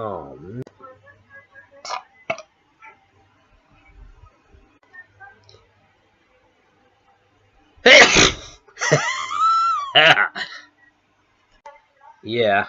Oh. Yeah.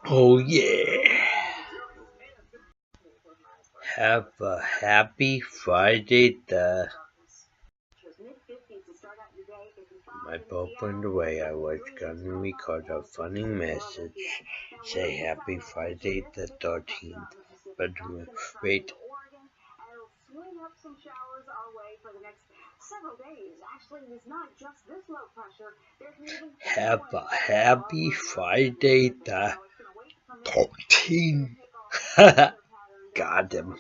Oh yeah. Have a happy Friday. My boyfriend away. I was gonna record a funny message. Say happy Friday the 13th. But wait. Have a happy Friday the 13th. Got him.